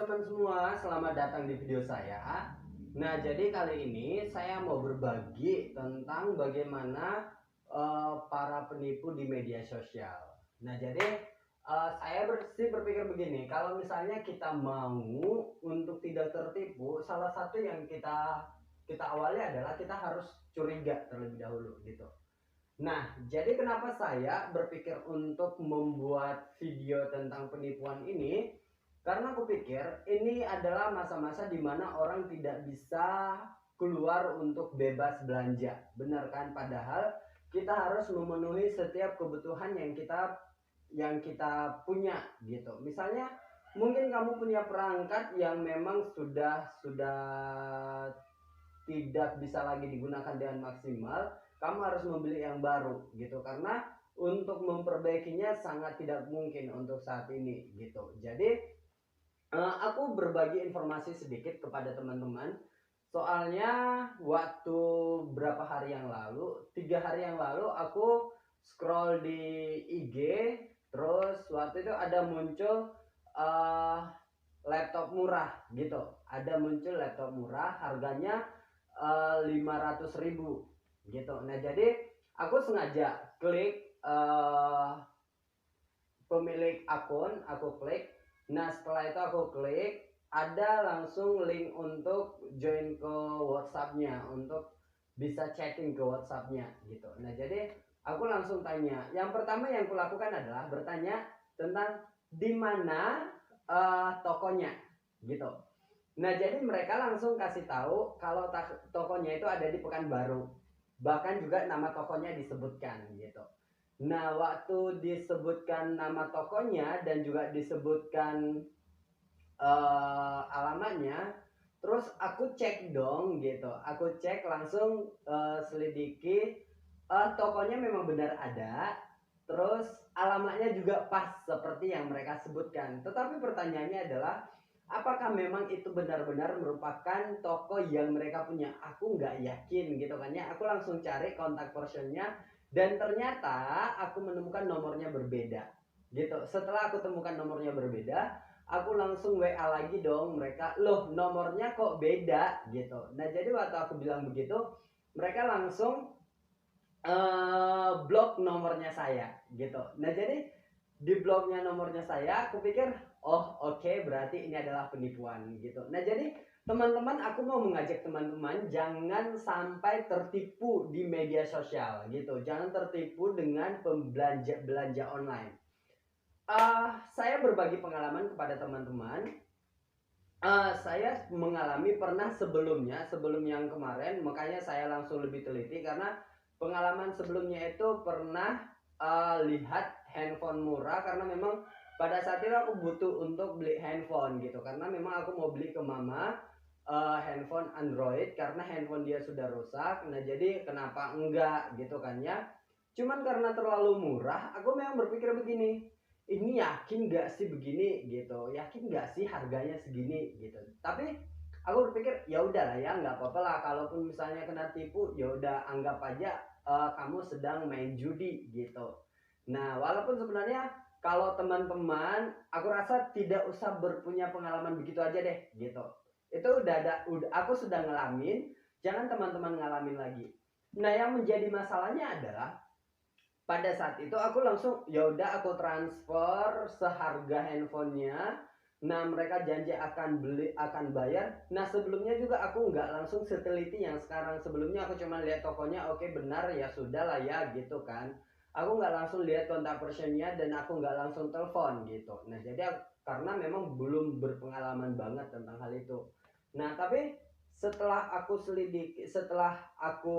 teman-teman semua, selamat datang di video saya. Nah, jadi kali ini saya mau berbagi tentang bagaimana para penipu di media sosial. Nah, jadi saya berpikir begini, kalau misalnya kita mau untuk tidak tertipu, salah satu yang kita awali adalah kita harus curiga terlebih dahulu gitu. Nah, jadi kenapa saya berpikir untuk membuat video tentang penipuan ini? Karena aku pikir ini adalah masa-masa di mana orang tidak bisa keluar untuk bebas belanja. Benar kan? Padahal kita harus memenuhi setiap kebutuhan yang kita punya gitu. Misalnya mungkin kamu punya perangkat yang memang sudah tidak bisa lagi digunakan dengan maksimal, kamu harus membeli yang baru gitu, karena untuk memperbaikinya sangat tidak mungkin untuk saat ini gitu. Jadi aku berbagi informasi sedikit kepada teman-teman, soalnya waktu berapa hari yang lalu, 3 hari yang lalu aku scroll di IG, terus waktu itu ada muncul uh, laptop murah gitu, ada muncul laptop murah harganya 500.000 gitu. Nah, jadi aku sengaja klik pemilik akun, aku klik. Nah, setelah itu aku klik, ada langsung link untuk join ke WhatsApp-nya, untuk bisa chatting ke WhatsApp-nya gitu. Nah, jadi aku langsung tanya. Yang pertama yang kulakukan adalah bertanya tentang di mana tokonya gitu. Nah, jadi mereka langsung kasih tahu kalau tokonya itu ada di Pekanbaru. Bahkan juga nama tokonya disebutkan gitu. Nah, waktu disebutkan nama tokonya dan juga disebutkan alamatnya, terus aku cek dong gitu. Aku cek langsung, selidiki, tokonya memang benar ada, terus alamatnya juga pas seperti yang mereka sebutkan. Tetapi pertanyaannya adalah, apakah memang itu benar-benar merupakan toko yang mereka punya? Aku nggak yakin gitu kan ya. Aku langsung cari kontak personnya dan ternyata aku menemukan nomornya berbeda gitu. Setelah aku temukan nomornya berbeda, aku langsung WA lagi dong mereka, loh nomornya kok beda gitu. Nah, jadi waktu aku bilang begitu, mereka langsung blok nomornya saya gitu. Nah, jadi di bloknya nomornya saya, aku pikir oh oke, berarti ini adalah penipuan gitu. Nah, jadi teman-teman, aku mau mengajak teman-teman jangan sampai tertipu di media sosial gitu. Jangan tertipu dengan belanja online. Saya berbagi pengalaman kepada teman-teman. Saya mengalami pernah sebelum yang kemarin, makanya saya langsung lebih teliti karena pengalaman sebelumnya itu pernah lihat handphone murah, karena memang pada saat itu aku butuh untuk beli handphone gitu, karena memang aku mau beli ke mama handphone Android karena handphone dia sudah rusak. Nah, jadi kenapa enggak gitu kan ya. Cuman karena terlalu murah, aku memang berpikir begini, ini yakin gak sih begini gitu, yakin gak sih harganya segini gitu. Tapi aku berpikir ya udahlah ya, nggak apa-apa lah, kalaupun misalnya kena tipu ya udah, anggap aja kamu sedang main judi gitu. Nah, walaupun sebenarnya kalau teman-teman, aku rasa tidak usah berpunya pengalaman begitu aja deh gitu. Itu aku sudah ngalamin, jangan teman-teman ngalamin lagi. Nah, yang menjadi masalahnya adalah pada saat itu aku langsung ya udah, aku transfer seharga handphonenya. Nah, mereka janji akan beli, akan bayar. Nah, sebelumnya juga aku nggak langsung seteliti yang sekarang. Sebelumnya aku cuma lihat tokonya, oke benar ya sudah lah ya gitu kan. Aku nggak langsung lihat kontak personnya dan aku nggak langsung telepon gitu. Nah, jadi karena memang belum berpengalaman banget tentang hal itu. Nah, tapi setelah aku selidiki, setelah aku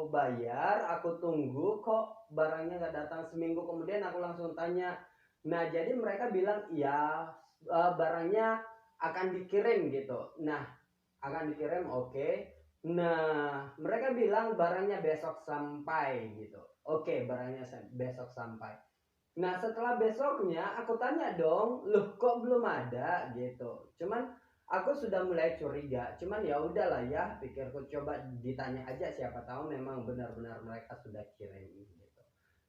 bayar, aku tunggu kok barangnya nggak datang. Seminggu kemudian aku langsung tanya. Nah, jadi mereka bilang ya barangnya akan dikirim gitu. Nah, akan dikirim, oke. Nah, mereka bilang barangnya besok sampai gitu. Oke, barangnya besok sampai. Nah, setelah besoknya aku tanya dong, loh kok belum ada gitu. Cuman aku sudah mulai curiga. Cuman ya udahlah ya, pikirku coba ditanya aja, siapa tahu memang benar-benar mereka sudah kirim gitu.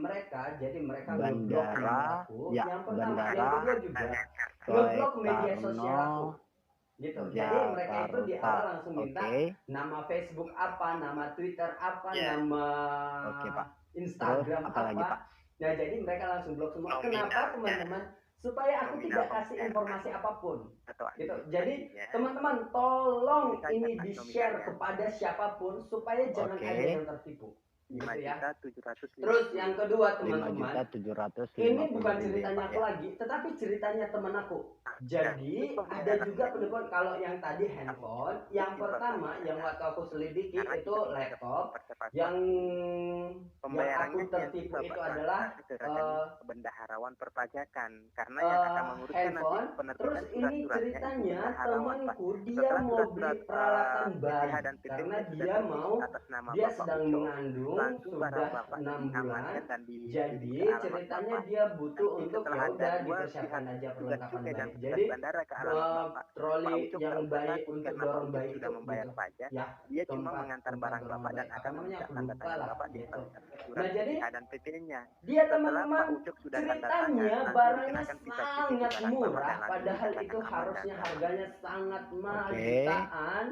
mereka, jadi mereka ngeblok nomor Bandara, aku. ya, Yang pertama, Bandara yang kedua juga Soekarno ngeblok media sosial aku. gitu. Jadi mereka itu di Jakarta. awal langsung minta Oke. nama Facebook apa, nama Twitter apa, Ya. nama Oke, Pak. Terus Instagram apa lagi, Pak? apa. Nah, jadi mereka langsung blok semua. Kenapa, Nominalnya. teman-teman? Supaya aku Nominal tidak kasih informasi apapun. atau Gitu. administrasinya. Jadi teman-teman tolong Bisa ini cetak di-share nominalnya. kepada siapapun supaya jangan Oke. ada yang tertipu. Gitu ya. 5.750.000. Terus yang kedua, teman-teman, 5.750.000 ini bukan ya, ceritanya Pak, aku ya. lagi, tetapi ceritanya teman aku. Jadi itu ada juga penipuan. Kalau yang tadi handphone, yang pertama yang waktu aku selidiki Karena itu kita laptop. percepat Yang pembayarannya aku tertipu nanti itu Bapak adalah ke bendaharawan perpajakan karena yang akan menguruskan handphone. nanti penerbitan Terus ini surat-suratnya itu ceritanya bendaharawan, Pak. temanku dia Setelah mau beli surat-surat peralatan BPH bayi dan PPT karena sudah dia terbit mau atas nama dia Bapak sedang Uco, mengandung langsung barang sudah Bapak 6 bulan. diamankan dan Jadi ke alamat ceritanya Bapak. dia butuh Nanti untuk setelah ya ada udah dua dipersiapkan pihak aja tugas perlengkapan cukai dan bayi. tugas Jadi bandara ke alamat Bapak. Pak troli Ucok yang nggak usah bayi takut untuk karena Pak dorong Ucok bayi sudah itu membayar gitu. pajak. Ya, Dia cuma tempat mengantar tempat barang dorong Bapak dan bayi. Apa akan namanya, meminta aku tanda lupa tangan lah Bapak di gitu. surat Nah, jadi BPH dan PP-nya. dia Setelah Pak teman-teman Ucok sudah tanda tangan, ceritanya nanti barangnya dikenakan visa sangat barang Bapak murah, dan langsung padahal dikatakan itu aman dan harusnya selamat. harganya sangat mahal, Oke. jutaan,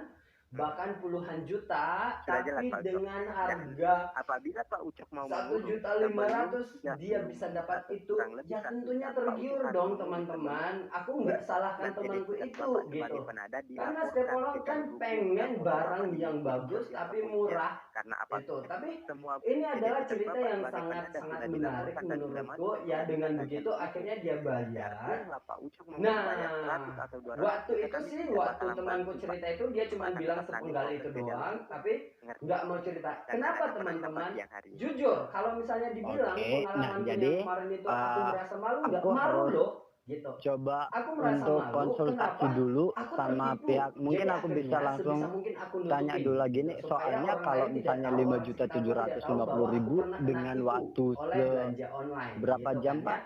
bahkan puluhan juta, Sudah jelas tapi Pak Ucok. dengan Dan harga apabila Pak Ucok mau 1.500.000 dan dia belum bisa dapat atau itu, kurang lebih ya 1 tentunya jam, Pak Ucok tergiur harus dong mengurus teman-teman. Aku sebelum nggak salahkan dan temanku identitas itu Bapak sebagai gitu. penada Karena dilaporkan setiap orang ke kan jalur hukum pengen dan foto barang Bapak di yang media bagus sosial tapi kepolisian. murah Karena itu. Tapi semua ini adalah identitas cerita Bapak yang sebagai penada sangat sudah menarik dilaporkan dan sudah menurutku. masuk ke Ya dengan pengadilan begitu jalur akhirnya hukum. dia bayar. Biarpun Pak Ucok mau Nah, membayar 100 atau 200 waktu juta, itu kami sih, tidak waktu bakalan temanku bantu, Pak. cerita itu dia cuma Cuma bilang tetap kami sepenggal proses itu ke jalur doang, hukum. tapi Ngerti? nggak mau cerita. Dan Kenapa ada penetapan teman-teman? siang hari. Jujur, kalau misalnya dibilang Oke. Nah, pengalamanku jadi yang kemarin itu aku merasa malu, nggak aku malu harus loh, gitu. coba Aku merasa untuk malu, konsultasi kenapa? dulu Aku sama tertipu. pihak. Mungkin Jadi aku bisa akhirnya langsung sebisa mungkin aku tanya nutupin, dulu lagi gitu. nih. Supaya Soalnya orang kalau lain tidak misalnya tahu, orang sekitarku tidak tahu bahwa aku 5.750.000 pernah kena dengan tipu waktu oleh belanja online, berapa gitu jam, kan ya. Pak?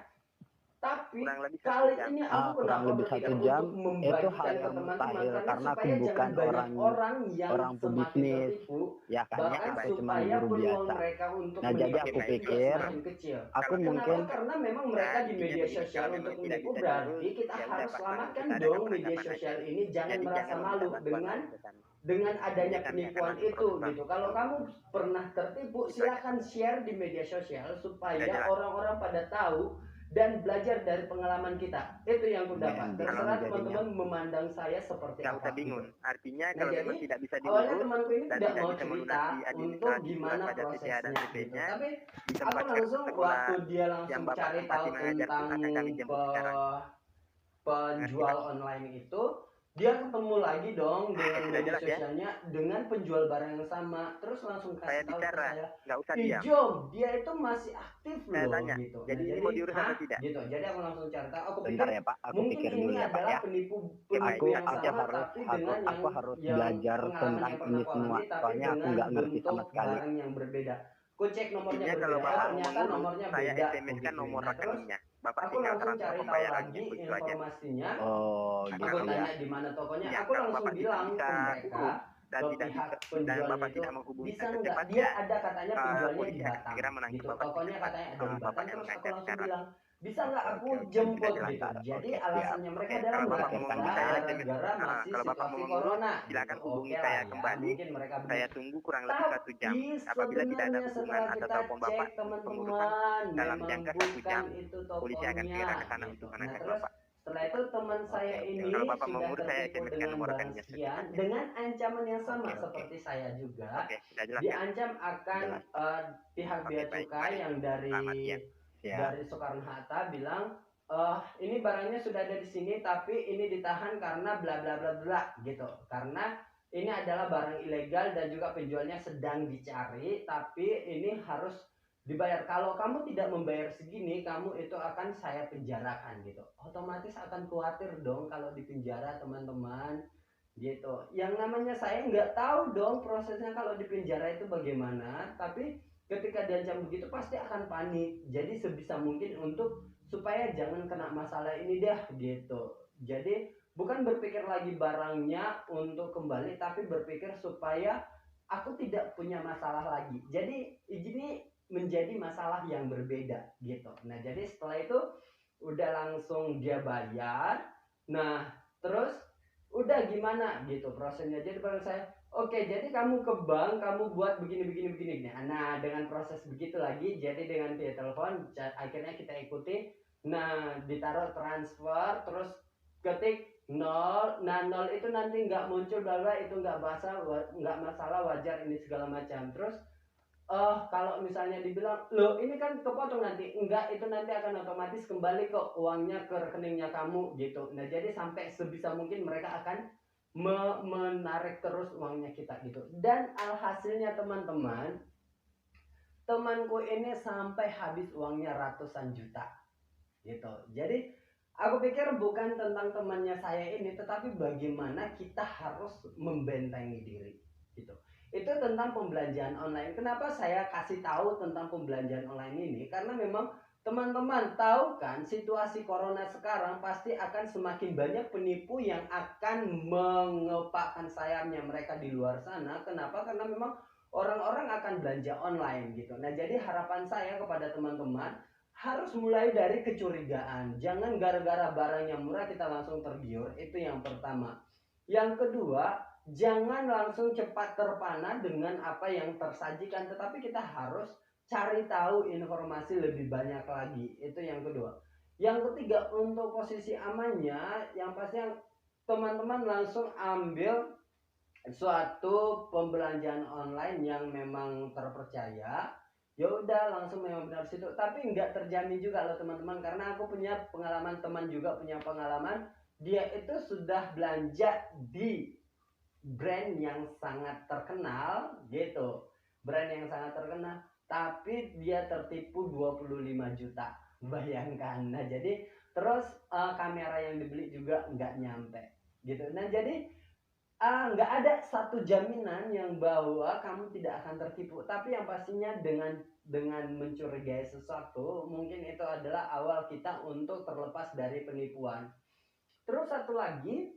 Tapi Kurang lebih 1 kali jam. ini aku Kurang kenapa lebih 1 berpikir jam. untuk Itu membagikan hal ke yang teman-teman mustahil karena karena aku supaya bukan jangan banyak orang yang orang semakin pebisnis. tertipu, Ya kan ya, bahkan aku cuma supaya guru peluang biasa. mereka untuk Nah, jadi menipu aku itu juga pikir semakin kecil. aku Kalau mungkin Kenapa? Karena memang mereka di intinya media begini, sosial kalau untuk memang tidak menipu, bisa berarti diurus, kita ya udah harus Pak, selamatkan kita adakan dong media penangkapan sosial aja. ini, jangan Jadi merasa jangan minta malu bantuan dengan lagi ke sana. adanya Ini kami akan penipuan langsung itu proses gitu. Kalau hukum. kamu pernah tertipu, Itu aja. silakan share di media sosial Sudah supaya jelas. orang-orang pada tahu dan belajar dari pengalaman kita. Itu yang ku dapat. BNB Terserah jadinya. teman-teman memandang saya seperti Nggak apa. usah bingung. Gitu. Artinya Nah, kalau jadi memang tidak bisa awalnya diurus temanku ini dan tidak tidak mau bisa cerita melunasi untuk administrasi gimana surat pajak BPH prosesnya dan gitu. PP-nya Tapi di aku tempat langsung sekolah waktu dia yang langsung Bapak cari tempati tahu mengajar pun tentang akan kami jemput sekarang. penjual online itu, dia ketemu lagi dong dengan Sudah media jelas ya? sosialnya dengan penjual barang yang sama, terus langsung Saya kasih tahu ke bicara, saya, nggak usah "Ih diam. Jom, dia itu masih aktif Saya loh," tanya, gitu. jadi Nah, ini jadi mau diurus atau tidak? gitu. Jadi aku langsung cari tahu. Aku Bentar pikir ya, Pak. Aku mungkin pikir ini dulu ya, Pak adalah ya. penipu Baik, yang Aku sama, harus tapi dengan aku harus yang belajar pengalaman tentang yang pernah ini aku semua. alami, tapi Soalnya aku dengan nggak ngerti sama bentuk sekali. barang yang berbeda. Ku cek nomornya Intinya kalau berbeda, Bapak mau ternyata mengurus, nomornya saya beda. SMS kan Begituin. nomor Nah, terus rekeningnya. Bapak aku tinggal langsung transfer cari tahu pembayarannya, lagi itu aja. informasinya. Oh, Tapi gitu Aku kalau ya. tanya di mana tokonya, ya, aku kalau langsung Bapak tidak bilang bisa ke mereka, urus dan ke tidak pihak bisa dan penjualnya Bapak itu, tidak menghubungi bisa nggak? secepatnya, Dia ada katanya penjualnya polisi di akan Batam, segera menangkap gitu. Bapak Tokonya secepat. katanya ada di Kalau Batam, Bapak yang terus aku ngajar langsung sekarang. bilang, bisa nggak aku Oke, jemput Sudah gitu. jelas. Jadi Oke, siap. alasannya mereka adalah Kalau nggak Bapak mau bisa menghubungi saya, gara-gara masih kalau Bapak mau situasi mengurus, corona. silakan Gitu. hubungi Oke saya lah ya, kembali. mungkin mereka benar. Saya tunggu kurang lebih 1 jam. Tapi Apabila tidak ada sebenarnya hubungan setelah atau kita telepon Bapak cek untuk pengurusan teman-teman, dalam memang jangka 1 jam, bukan itu polisi akan segera ke tokonya sana gitu. untuk Nah, menangkap terus Bapak. setelah itu teman saya Oke, ini Kalau Bapak mau sudah ngurus, saya tertipu SMS-kan dengan nomor barang rekeningnya sekian secepatnya. dengan ancaman yang sama Oke, oke. seperti saya juga. Oke, sudah jelas ya? Diancam akan Jelas. pihak Oke, bea baik. cukai Mari. yang dari Selamat siang. Siap. dari Soekarno Hatta bilang, ini barangnya sudah ada di sini tapi ini ditahan karena bla bla bla bla gitu. Karena ini adalah barang ilegal dan juga penjualnya sedang dicari, tapi ini harus dibayar. Kalau kamu tidak membayar segini, kamu itu akan saya penjarakan gitu. Otomatis akan khawatir dong kalau dipenjara, teman-teman. Gitu. Yang namanya saya nggak tahu dong prosesnya kalau di penjara itu bagaimana, tapi ketika diancam begitu pasti akan panik. Jadi sebisa mungkin untuk supaya jangan kena masalah ini deh gitu. Jadi bukan berpikir lagi barangnya untuk kembali, tapi berpikir supaya aku tidak punya masalah lagi. Jadi ini menjadi masalah yang berbeda gitu. Nah, jadi setelah itu udah langsung dia bayar. Nah, terus udah gimana gitu prosesnya. Jadi pada saya, oke, jadi kamu ke bank, kamu buat begini. Nah, dengan proses begitu lagi, jadi dengan via telepon, akhirnya kita ikuti. Nah, ditaruh transfer, terus ketik nol. Nah, nol itu nanti nggak muncul bla bla, itu nggak masalah, wajar ini segala macam. Terus kalau misalnya dibilang, loh ini kan kepotong nanti, enggak, itu nanti akan otomatis kembali kok uangnya ke rekeningnya kamu gitu. Nah, jadi sampai sebisa mungkin mereka akan menarik terus uangnya kita gitu. Dan alhasilnya teman-teman, temanku ini sampai habis uangnya ratusan juta gitu. Jadi aku pikir bukan tentang temannya saya ini, tetapi bagaimana kita harus membentengi diri gitu. Itu tentang pembelanjaan online. Kenapa saya kasih tahu tentang pembelanjaan online ini? Karena memang teman-teman tahu kan, situasi corona sekarang pasti akan semakin banyak penipu yang akan mengepakkan sayapnya mereka di luar sana. Kenapa? Karena memang orang-orang akan belanja online gitu. Nah, jadi harapan saya kepada teman-teman harus mulai dari kecurigaan. Jangan gara-gara barangnya murah kita langsung tergiur. Itu yang pertama. Yang kedua, jangan langsung cepat terpana dengan apa yang tersajikan, tetapi kita harus cari tahu informasi lebih banyak lagi. Itu yang kedua. Yang ketiga, untuk posisi amannya, yang pasti yang teman-teman langsung ambil suatu pembelanjaan online yang memang terpercaya. Ya udah, langsung memang benar situ. Tapi nggak terjamin juga loh teman-teman, karena aku punya pengalaman, teman juga punya pengalaman, dia itu sudah belanja di brand yang sangat terkenal gitu, brand yang sangat terkenal, tapi dia tertipu 25 juta, bayangkan. Nah, jadi terus kamera yang dibeli juga nggak nyampe gitu. Nah, jadi nggak ada satu jaminan yang bahwa kamu tidak akan tertipu, tapi yang pastinya dengan mencurigai sesuatu, mungkin itu adalah awal kita untuk terlepas dari penipuan. Terus satu lagi,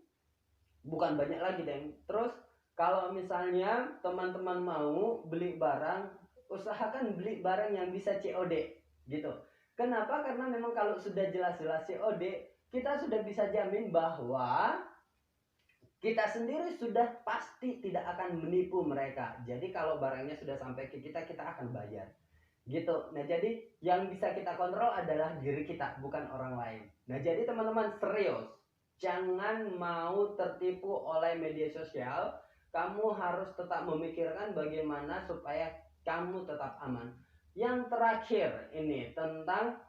bukan banyak lagi deh. Terus kalau misalnya teman-teman mau beli barang, usahakan beli barang yang bisa COD gitu. Kenapa? Karena memang kalau sudah jelas-jelas COD, kita sudah bisa jamin bahwa kita sendiri sudah pasti tidak akan menipu mereka. Jadi kalau barangnya sudah sampai ke kita, kita akan bayar gitu. Nah, jadi yang bisa kita kontrol adalah diri kita, bukan orang lain. Nah, jadi teman-teman serius, jangan mau tertipu oleh media sosial. Kamu harus tetap memikirkan bagaimana supaya kamu tetap aman. Yang terakhir ini tentang,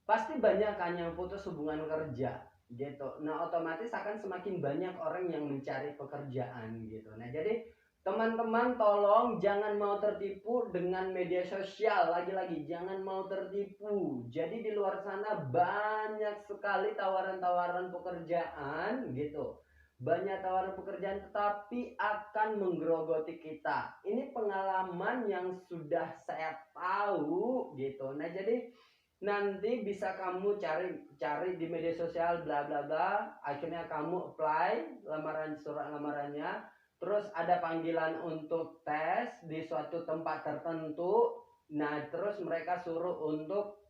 pasti banyak kan yang putus hubungan kerja gitu. Nah, otomatis akan semakin banyak orang yang mencari pekerjaan gitu. Nah, jadi teman-teman tolong jangan mau tertipu dengan media sosial. Lagi-lagi jangan mau tertipu. Jadi di luar sana banyak sekali tawaran-tawaran pekerjaan gitu. Banyak tawaran pekerjaan tetapi akan menggerogoti kita. Ini pengalaman yang sudah saya tahu gitu. Nah, jadi nanti bisa kamu cari di media sosial bla bla bla, akhirnya kamu apply surat lamarannya, terus ada panggilan untuk tes di suatu tempat tertentu. Nah, terus mereka suruh untuk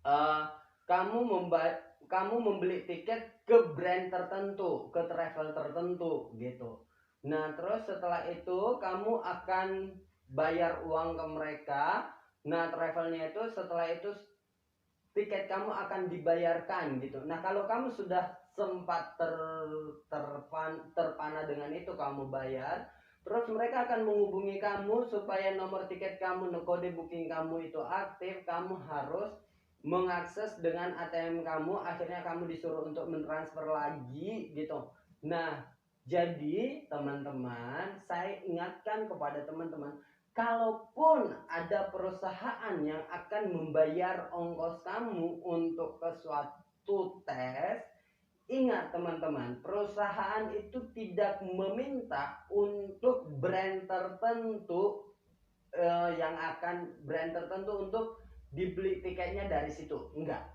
uh, kamu membeli tiket ke brand tertentu, ke travel tertentu gitu. Nah, terus setelah itu kamu akan bayar uang ke mereka. Nah, travelnya itu setelah itu tiket kamu akan dibayarkan gitu. Nah, kalau kamu sudah sempat terpana dengan itu, kamu bayar, terus mereka akan menghubungi kamu supaya nomor tiket kamu, kode booking kamu itu aktif. Kamu harus mengakses dengan ATM kamu, akhirnya kamu disuruh untuk mentransfer lagi gitu. Nah, jadi teman-teman, saya ingatkan kepada teman-teman, kalaupun ada perusahaan yang akan membayar ongkos kamu untuk ke suatu tes, ingat teman-teman, perusahaan itu tidak meminta untuk brand tertentu brand tertentu untuk dibeli tiketnya dari situ, enggak.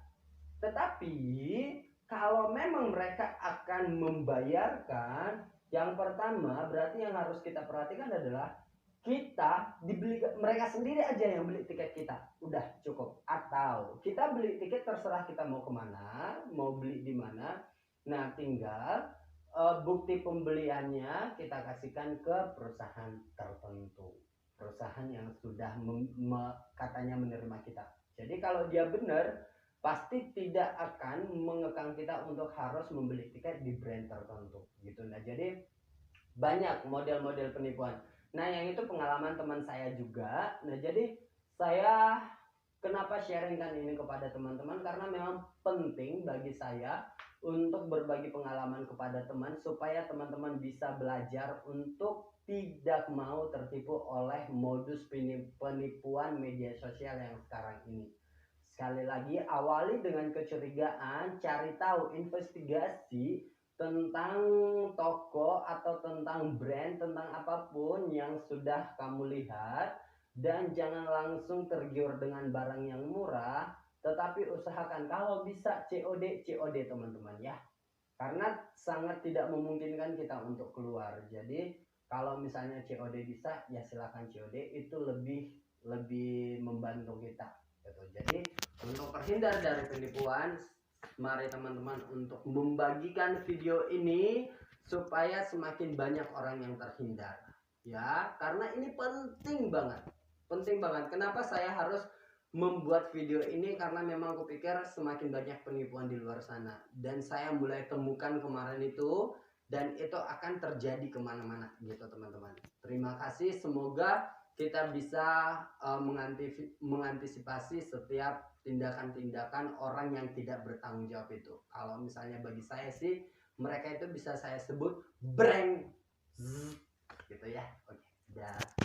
Tetapi kalau memang mereka akan membayarkan, yang pertama berarti yang harus kita perhatikan adalah kita dibeli, mereka sendiri aja yang beli tiket kita, udah cukup. Atau kita beli tiket terserah kita mau kemana, mau beli di mana. Nah, tinggal bukti pembeliannya kita kasihkan ke perusahaan tertentu, perusahaan yang sudah katanya menerima kita. Jadi kalau dia benar, pasti tidak akan mengekang kita untuk harus membeli tiket di brand tertentu gitu. Nah jadi banyak model-model penipuan. Nah yang itu pengalaman teman saya juga. Nah jadi saya kenapa sharingkan ini kepada teman-teman, karena memang penting bagi saya untuk berbagi pengalaman kepada teman supaya teman-teman bisa belajar untuk tidak mau tertipu oleh modus penipuan media sosial yang sekarang ini. Sekali lagi, awali dengan kecurigaan, cari tahu, investigasi tentang toko atau tentang brand, tentang apapun yang sudah kamu lihat, dan jangan langsung tergiur dengan barang yang murah, tetapi usahakan kalau bisa COD teman-teman ya, karena sangat tidak memungkinkan kita untuk keluar. Jadi kalau misalnya COD bisa, ya silakan COD, itu lebih membantu kita gitu. Jadi untuk terhindar dari penipuan, mari teman-teman untuk membagikan video ini supaya semakin banyak orang yang terhindar ya, karena ini penting banget. Kenapa saya harus membuat video ini, karena memang aku pikir semakin banyak penipuan di luar sana, dan saya mulai temukan kemarin itu, dan itu akan terjadi kemana-mana gitu teman-teman. Terima kasih, semoga kita bisa mengantisipasi setiap tindakan-tindakan orang yang tidak bertanggung jawab itu. Kalau misalnya bagi saya sih, mereka itu bisa saya sebut breng gitu ya. Oke, dah.